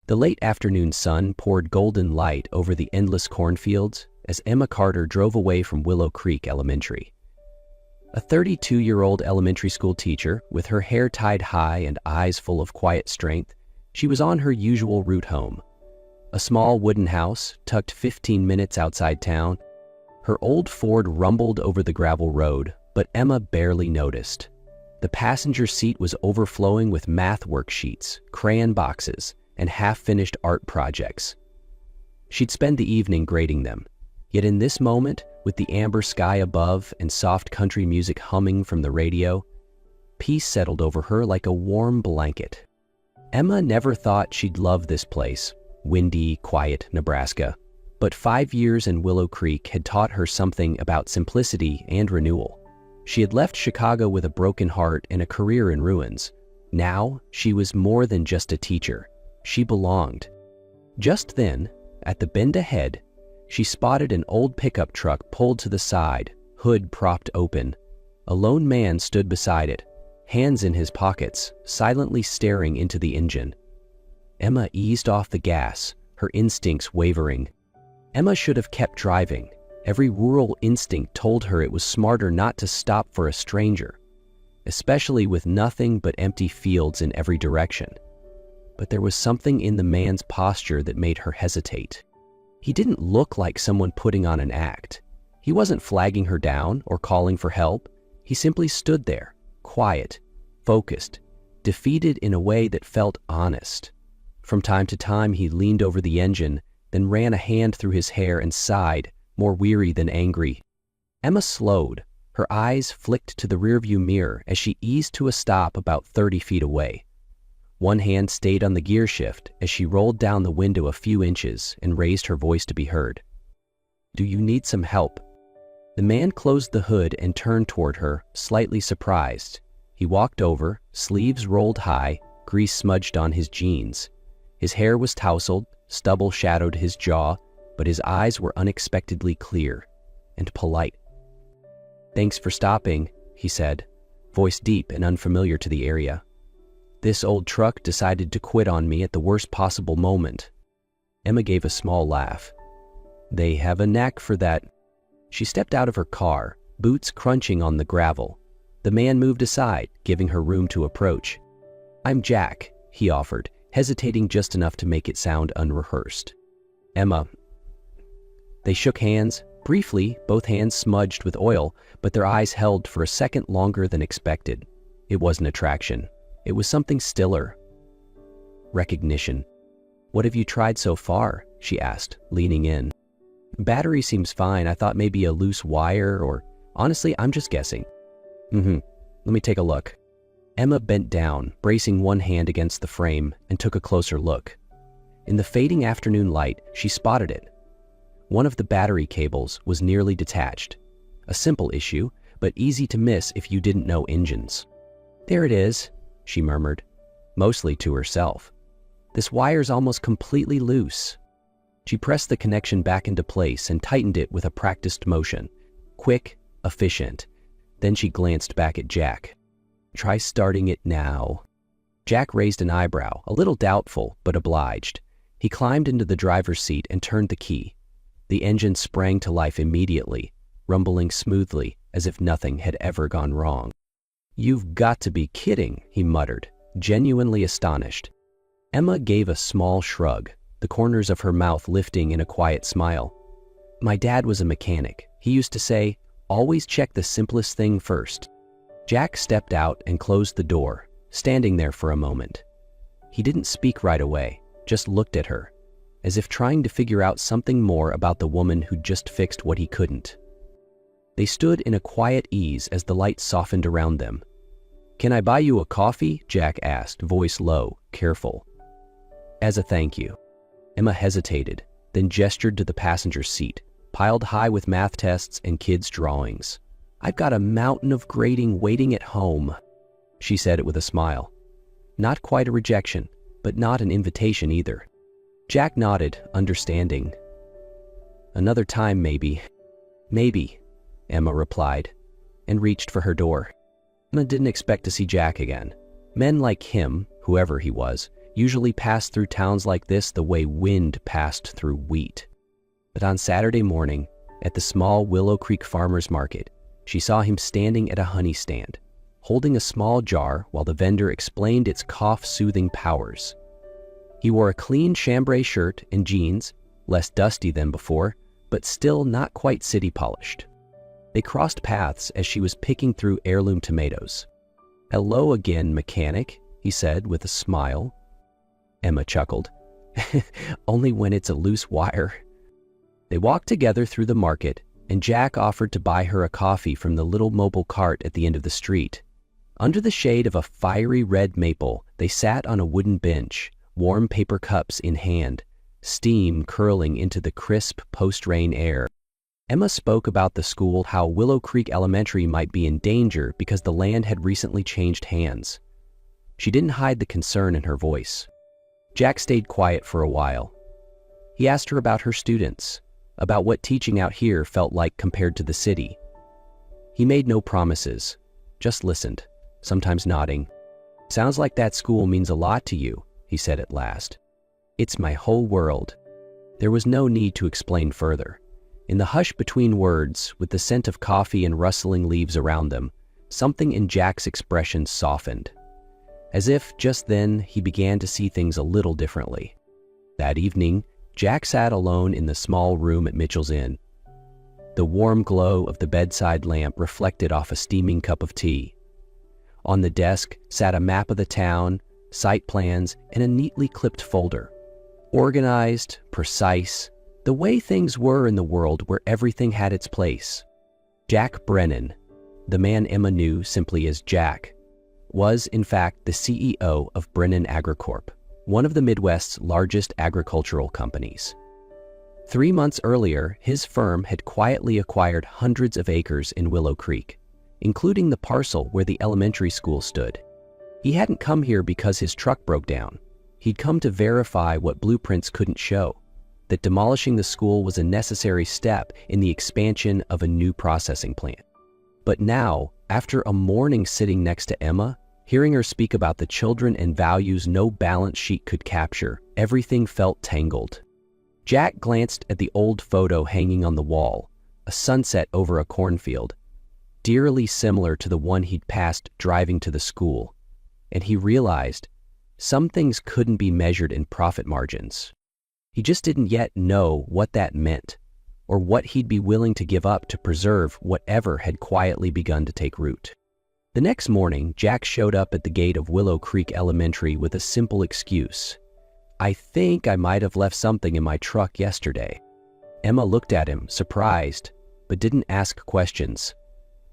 The late afternoon sun poured golden light over the endless cornfields as Emma Carter drove away from Willow Creek Elementary. A 32-year-old elementary school teacher, with her hair tied high and eyes full of quiet strength, she was on her usual route home. A small wooden house, tucked 15 minutes outside town. Her old Ford rumbled over the gravel road, but Emma barely noticed. The passenger seat was overflowing with math worksheets, crayon boxes, and half-finished art projects. She'd spend the evening grading them. Yet in this moment, with the amber sky above and soft country music humming from the radio, peace settled over her like a warm blanket. Emma never thought she'd love this place, windy, quiet Nebraska. But 5 years in Willow Creek had taught her something about simplicity and renewal. She had left Chicago with a broken heart and a career in ruins. Now, she was more than just a teacher. She belonged. Just then, at the bend ahead, she spotted an old pickup truck pulled to the side, hood propped open. A lone man stood beside it, hands in his pockets, silently staring into the engine. Emma eased off the gas, her instincts wavering. Emma should have kept driving. Every rural instinct told her it was smarter not to stop for a stranger, especially with nothing but empty fields in every direction. But there was something in the man's posture that made her hesitate. He didn't look like someone putting on an act. He wasn't flagging her down or calling for help. He simply stood there, quiet, focused, defeated in a way that felt honest. From time to time, he leaned over the engine, then ran a hand through his hair and sighed, more weary than angry. Emma slowed. Her eyes flicked to the rearview mirror as she eased to a stop about 30 feet away. One hand stayed on the gear shift as she rolled down the window a few inches and raised her voice to be heard. "Do you need some help?" The man closed the hood and turned toward her, slightly surprised. He walked over, sleeves rolled high, grease smudged on his jeans. His hair was tousled, stubble shadowed his jaw, but his eyes were unexpectedly clear and polite. "Thanks for stopping," he said, voice deep and unfamiliar to the area. "This old truck decided to quit on me at the worst possible moment." Emma gave a small laugh. "They have a knack for that." She stepped out of her car, boots crunching on the gravel. The man moved aside, giving her room to approach. "I'm Jack," he offered, hesitating just enough to make it sound unrehearsed. "Emma." They shook hands. Briefly, both hands smudged with oil, but their eyes held for a second longer than expected. It wasn't attraction. It was something stiller. Recognition. "What have you tried so far?" she asked, leaning in. "Battery seems fine. I thought maybe a loose wire or... Honestly, I'm just guessing." Let me take a look." Emma bent down, bracing one hand against the frame, and took a closer look. In the fading afternoon light, she spotted it. One of the battery cables was nearly detached. A simple issue, but easy to miss if you didn't know engines. "There it is," she murmured, mostly to herself. "This wire's almost completely loose." She pressed the connection back into place and tightened it with a practiced motion. Quick, efficient. Then she glanced back at Jack. "Try starting it now." Jack raised an eyebrow, a little doubtful, but obliged. He climbed into the driver's seat and turned the key. The engine sprang to life immediately, rumbling smoothly as if nothing had ever gone wrong. "You've got to be kidding," he muttered, genuinely astonished. Emma gave a small shrug, the corners of her mouth lifting in a quiet smile. "My dad was a mechanic. He used to say, always check the simplest thing first." Jack stepped out and closed the door, standing there for a moment. He didn't speak right away, just looked at her, as if trying to figure out something more about the woman who'd just fixed what he couldn't. They stood in a quiet ease as the light softened around them. "Can I buy you a coffee?" Jack asked, voice low, careful. "As a thank you." Emma hesitated, then gestured to the passenger seat, piled high with math tests and kids' drawings. "I've got a mountain of grading waiting at home." She said it with a smile. Not quite a rejection, but not an invitation either. Jack nodded, understanding. "Another time, maybe." "Maybe," Emma replied, and reached for her door. Emma didn't expect to see Jack again. Men like him, whoever he was, usually passed through towns like this the way wind passed through wheat. But on Saturday morning, at the small Willow Creek Farmers Market, she saw him standing at a honey stand, holding a small jar while the vendor explained its cough-soothing powers. He wore a clean chambray shirt and jeans, less dusty than before, but still not quite city-polished. They crossed paths as she was picking through heirloom tomatoes. "Hello again, mechanic," he said with a smile. Emma chuckled. "Only when it's a loose wire." They walked together through the market, and Jack offered to buy her a coffee from the little mobile cart at the end of the street. Under the shade of a fiery red maple, they sat on a wooden bench, warm paper cups in hand, steam curling into the crisp post-rain air. Emma spoke about the school, how Willow Creek Elementary might be in danger because the land had recently changed hands. She didn't hide the concern in her voice. Jack stayed quiet for a while. He asked her about her students, about what teaching out here felt like compared to the city. He made no promises, just listened, sometimes nodding. "Sounds like that school means a lot to you," he said at last. "It's my whole world." There was no need to explain further. In the hush between words, with the scent of coffee and rustling leaves around them, something in Jack's expression softened. As if just then he began to see things a little differently. That evening, Jack sat alone in the small room at Mitchell's Inn. The warm glow of the bedside lamp reflected off a steaming cup of tea. On the desk sat a map of the town, site plans, and a neatly clipped folder. Organized, precise, the way things were in the world where everything had its place. Jack Brennan, the man Emma knew simply as Jack, was in fact the CEO of Brennan AgriCorp, one of the Midwest's largest agricultural companies. 3 months earlier, his firm had quietly acquired hundreds of acres in Willow Creek, including the parcel where the elementary school stood. He hadn't come here because his truck broke down. He'd come to verify what blueprints couldn't show, that demolishing the school was a necessary step in the expansion of a new processing plant. But now, after a morning sitting next to Emma, hearing her speak about the children and values no balance sheet could capture, everything felt tangled. Jack glanced at the old photo hanging on the wall, a sunset over a cornfield, eerily similar to the one he'd passed driving to the school, and he realized some things couldn't be measured in profit margins. He just didn't yet know what that meant, or what he'd be willing to give up to preserve whatever had quietly begun to take root. The next morning, Jack showed up at the gate of Willow Creek Elementary with a simple excuse. "I think I might have left something in my truck yesterday." Emma looked at him, surprised, but didn't ask questions.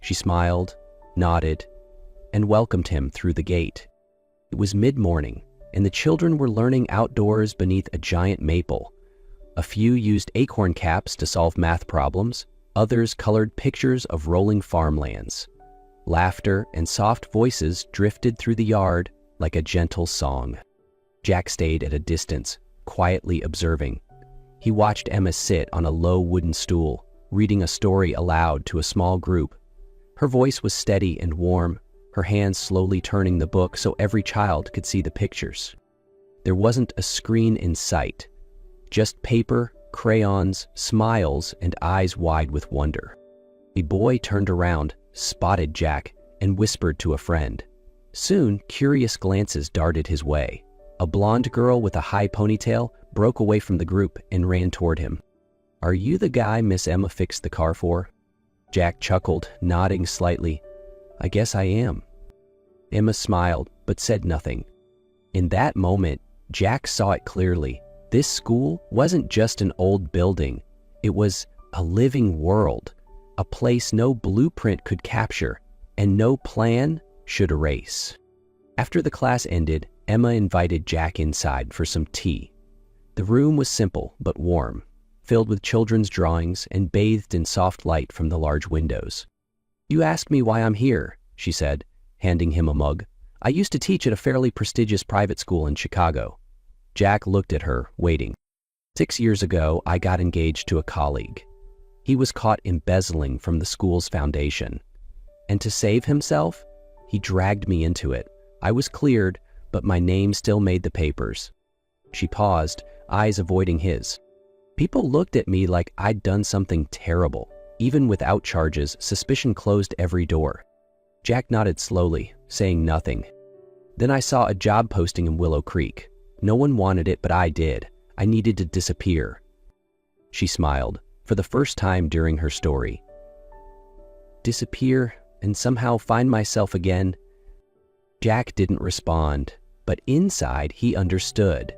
She smiled, nodded, and welcomed him through the gate. It was mid-morning, and the children were learning outdoors beneath a giant maple. A few used acorn caps to solve math problems, others colored pictures of rolling farmlands. Laughter and soft voices drifted through the yard like a gentle song. Jack stayed at a distance, quietly observing. He watched Emma sit on a low wooden stool, reading a story aloud to a small group. Her voice was steady and warm, her hands slowly turning the book so every child could see the pictures. There wasn't a screen in sight, just paper, crayons, smiles, and eyes wide with wonder. A boy turned around, spotted Jack, and whispered to a friend. Soon, curious glances darted his way. A blonde girl with a high ponytail broke away from the group and ran toward him. "Are you the guy Miss Emma fixed the car for?" Jack chuckled, nodding slightly. "I guess I am." Emma smiled, but said nothing. In that moment, Jack saw it clearly. This school wasn't just an old building. It was a living world, a place no blueprint could capture, and no plan should erase. After the class ended, Emma invited Jack inside for some tea. The room was simple but warm, filled with children's drawings and bathed in soft light from the large windows. "You asked me why I'm here," she said, handing him a mug. "I used to teach at a fairly prestigious private school in Chicago." Jack looked at her, waiting. 6 years ago, I got engaged to a colleague. He was caught embezzling from the school's foundation. And to save himself, he dragged me into it. I was cleared, but my name still made the papers." She paused, eyes avoiding his. "People looked at me like I'd done something terrible. Even without charges, suspicion closed every door." Jack nodded slowly, saying nothing. "Then I saw a job posting in Willow Creek. No one wanted it, but I did. I needed to disappear." She smiled, for the first time during her story. "Disappear and somehow find myself again?" Jack didn't respond, but inside he understood.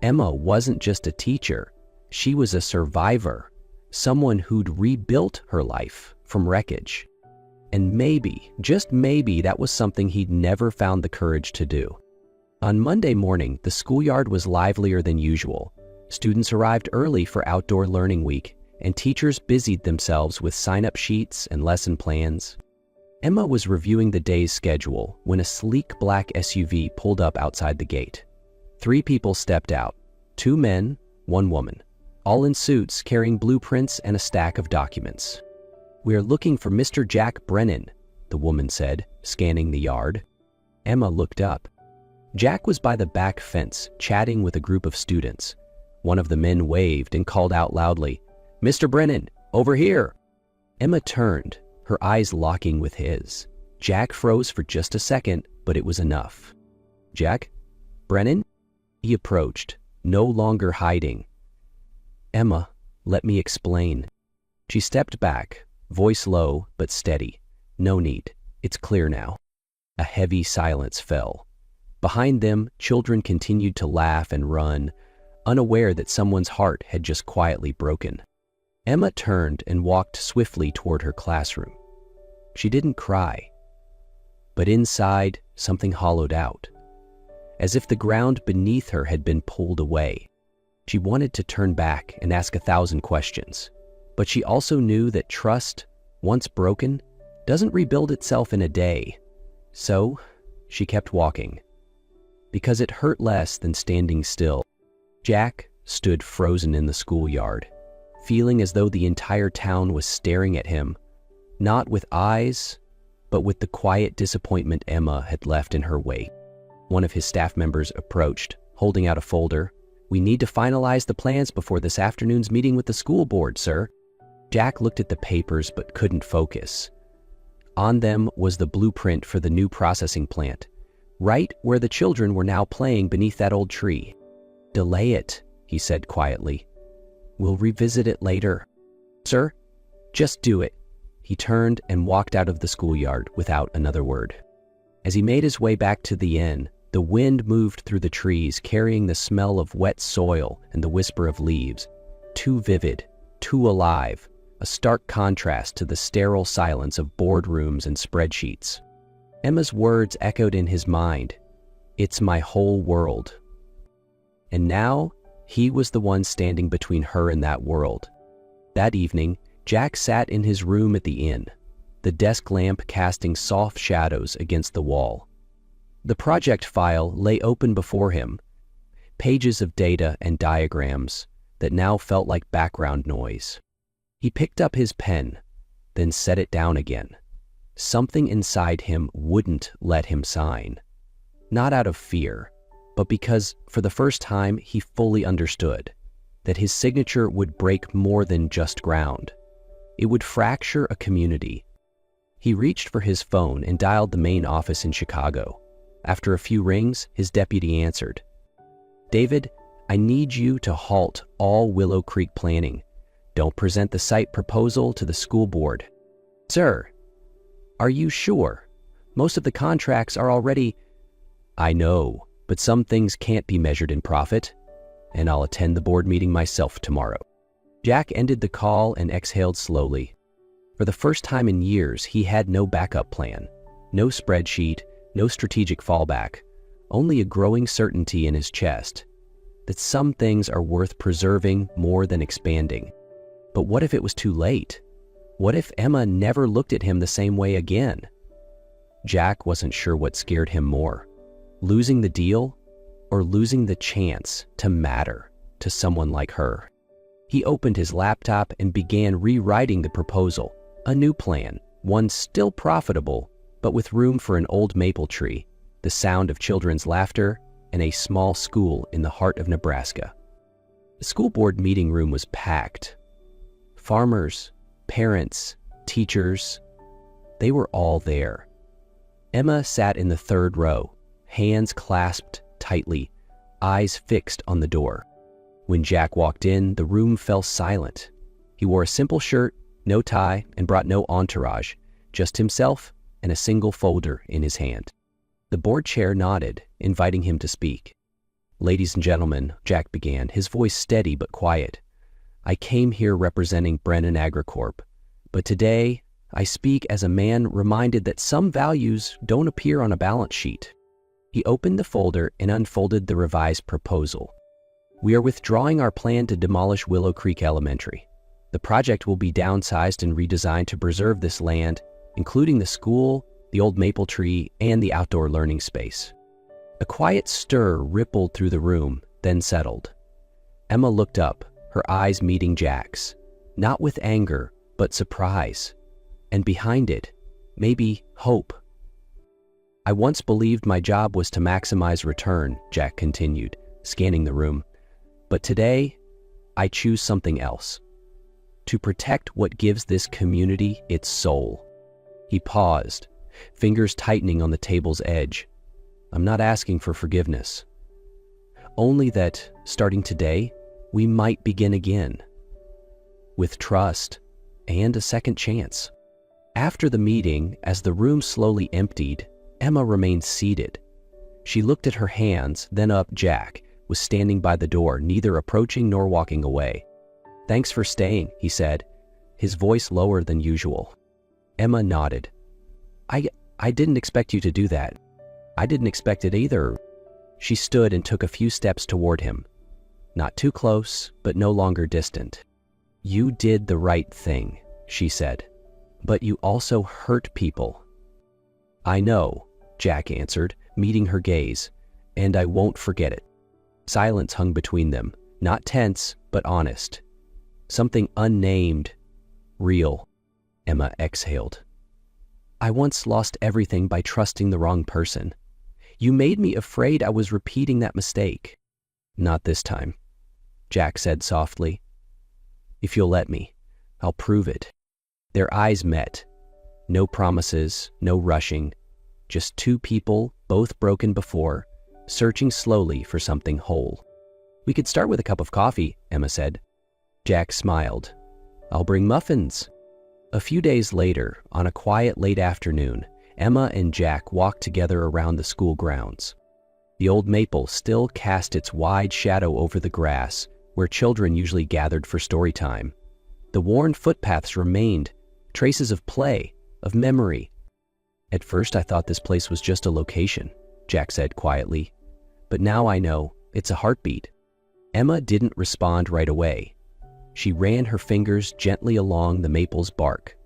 Emma wasn't just a teacher. She was a survivor, someone who'd rebuilt her life from wreckage. And maybe, just maybe, that was something he'd never found the courage to do. On Monday morning, the schoolyard was livelier than usual. Students arrived early for Outdoor Learning Week, and teachers busied themselves with sign-up sheets and lesson plans. Emma was reviewing the day's schedule when a sleek black SUV pulled up outside the gate. 3 people stepped out, 2 men, 1 woman, all in suits carrying blueprints and a stack of documents. "We are looking for Mr. Jack Brennan," the woman said, scanning the yard. Emma looked up. Jack was by the back fence, chatting with a group of students. One of the men waved and called out loudly, "Mr. Brennan, over here!" Emma turned, her eyes locking with his. Jack froze for just a second, but it was enough. "Jack? Brennan?" He approached, no longer hiding. "Emma, let me explain." She stepped back, voice low but steady. "No need. It's clear now." A heavy silence fell. Behind them, children continued to laugh and run, unaware that someone's heart had just quietly broken. Emma turned and walked swiftly toward her classroom. She didn't cry, but inside, something hollowed out, as if the ground beneath her had been pulled away. She wanted to turn back and ask 1,000 questions, but she also knew that trust, once broken, doesn't rebuild itself in a day. So, she kept walking, because it hurt less than standing still. Jack stood frozen in the schoolyard, feeling as though the entire town was staring at him, not with eyes, but with the quiet disappointment Emma had left in her wake. One of his staff members approached, holding out a folder. "We need to finalize the plans before this afternoon's meeting with the school board, sir." Jack looked at the papers but couldn't focus. On them was the blueprint for the new processing plant, right where the children were now playing beneath that old tree. "Delay it," he said quietly. "We'll revisit it later." "Sir, just do it." He turned and walked out of the schoolyard without another word. As he made his way back to the inn, the wind moved through the trees, carrying the smell of wet soil and the whisper of leaves. Too vivid, too alive, a stark contrast to the sterile silence of boardrooms and spreadsheets. Emma's words echoed in his mind. "It's my whole world." And now, he was the one standing between her and that world. That evening, Jack sat in his room at the inn, the desk lamp casting soft shadows against the wall. The project file lay open before him, pages of data and diagrams that now felt like background noise. He picked up his pen, then set it down again. Something inside him wouldn't let him sign. Not out of fear, but because, for the first time, he fully understood that his signature would break more than just ground. It would fracture a community. He reached for his phone and dialed the main office in Chicago. After a few rings, his deputy answered. "David, I need you to halt all Willow Creek planning. Don't present the site proposal to the school board." "Sir, are you sure? Most of the contracts are already—" "I know, but some things can't be measured in profit, and I'll attend the board meeting myself tomorrow." Jack ended the call and exhaled slowly. For the first time in years, he had no backup plan, no spreadsheet, no strategic fallback, only a growing certainty in his chest that some things are worth preserving more than expanding. But what if it was too late? What if Emma never looked at him the same way again? Jack wasn't sure what scared him more, losing the deal or losing the chance to matter to someone like her. He opened his laptop and began rewriting the proposal, a new plan, one still profitable, but with room for an old maple tree. the sound of children's laughter, and a small school in the heart of Nebraska. The school board meeting room was packed. Farmers, parents, teachers, they were all there. Emma sat in the third row, hands clasped tightly, eyes fixed on the door. When Jack walked in, the room fell silent. He wore a simple shirt, no tie, and brought no entourage, just himself and a single folder in his hand. The board chair nodded, inviting him to speak. "Ladies and gentlemen," Jack began, his voice steady but quiet, "I came here representing Brennan AgriCorp, but today I speak as a man reminded that some values don't appear on a balance sheet." He opened the folder and unfolded the revised proposal. "We are withdrawing our plan to demolish Willow Creek Elementary. The project will be downsized and redesigned to preserve this land, including the school, the old maple tree, and the outdoor learning space." A quiet stir rippled through the room, then settled. Emma looked up, her eyes meeting Jack's, not with anger, but surprise. And behind it, maybe hope. "I once believed my job was to maximize return," Jack continued, scanning the room. "But today, I choose something else. To protect what gives this community its soul." He paused, fingers tightening on the table's edge. "I'm not asking for forgiveness. Only that, starting today, we might begin again. With trust and a second chance." After the meeting, as the room slowly emptied, Emma remained seated. She looked at her hands, then up. Jack was standing by the door, neither approaching nor walking away. "Thanks for staying," he said, his voice lower than usual. Emma nodded. I didn't expect you to do that." "I didn't expect it either." She stood and took a few steps toward him. Not too close, but no longer distant. "You did the right thing," she said. "But you also hurt people." "I know," Jack answered, meeting her gaze, "and I won't forget it." Silence hung between them, not tense, but honest. Something unnamed, real. Emma exhaled. "I once lost everything by trusting the wrong person. You made me afraid I was repeating that mistake." "Not this time," Jack said softly. "If you'll let me, I'll prove it." Their eyes met. No promises, no rushing. Just two people, both broken before, searching slowly for something whole. "We could start with a cup of coffee," Emma said. Jack smiled. "I'll bring muffins." A few days later, on a quiet late afternoon, Emma and Jack walked together around the school grounds. The old maple still cast its wide shadow over the grass, where children usually gathered for story time. The worn footpaths remained, traces of play, of memory. "At first I thought this place was just a location," Jack said quietly. "But now I know it's a heartbeat." Emma didn't respond right away. She ran her fingers gently along the maple's bark,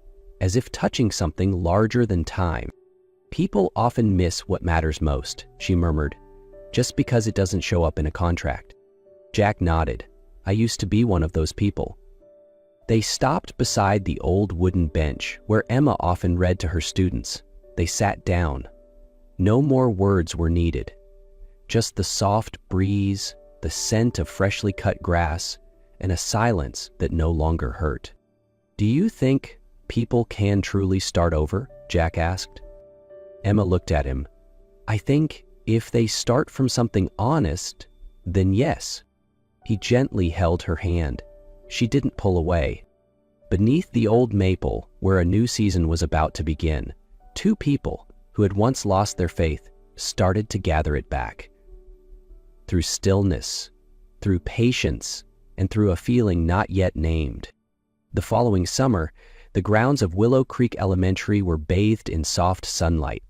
as if touching something larger than time. "People often miss what matters most," she murmured, "just because it doesn't show up in a contract." Jack nodded. "I used to be one of those people." They stopped beside the old wooden bench where Emma often read to her students. They sat down. No more words were needed. Just the soft breeze, the scent of freshly cut grass, and a silence that no longer hurt. "Do you think people can truly start over?" Jack asked. Emma looked at him. "I think if they start from something honest, then yes." He gently held her hand. She didn't pull away. Beneath the old maple, where a new season was about to begin, two people who had once lost their faith started to gather it back. Through stillness, through patience, and through a feeling not yet named. The following summer, the grounds of Willow Creek Elementary were bathed in soft sunlight.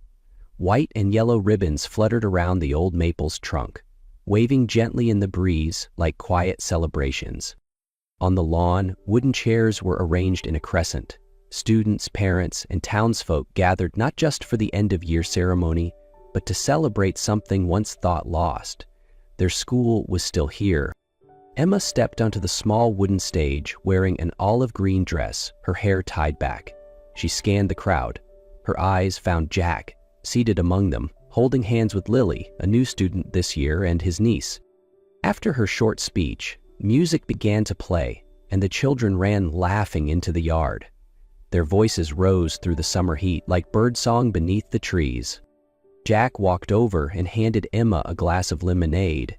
White and yellow ribbons fluttered around the old maple's trunk, waving gently in the breeze like quiet celebrations. On the lawn, wooden chairs were arranged in a crescent. Students, parents, and townsfolk gathered not just for the end-of-year ceremony, but to celebrate something once thought lost. Their school was still here. Emma stepped onto the small wooden stage wearing an olive green dress, her hair tied back. She scanned the crowd. Her eyes found Jack, seated among them, holding hands with Lily, a new student this year, and his niece. After her short speech, music began to play, and the children ran laughing into the yard. Their voices rose through the summer heat like birdsong beneath the trees. Jack walked over and handed Emma a glass of lemonade.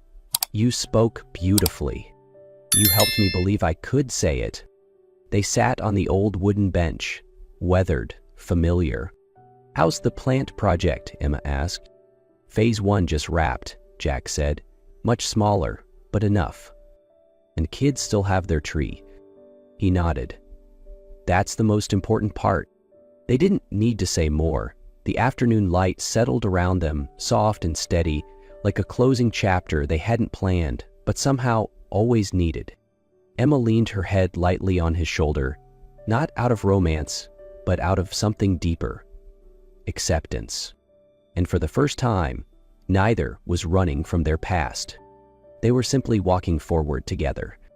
"You spoke beautifully. You helped me believe I could say it." They sat on the old wooden bench, weathered, familiar. "How's the plant project?" Emma asked. "Phase 1 just wrapped," Jack said. "Much smaller, but enough. And kids still have their tree." He nodded. "That's the most important part." They didn't need to say more. The afternoon light settled around them, soft and steady, like a closing chapter they hadn't planned, but somehow always needed. Emma leaned her head lightly on his shoulder, not out of romance, but out of something deeper: acceptance. And for the first time, neither was running from their past. They were simply walking forward together.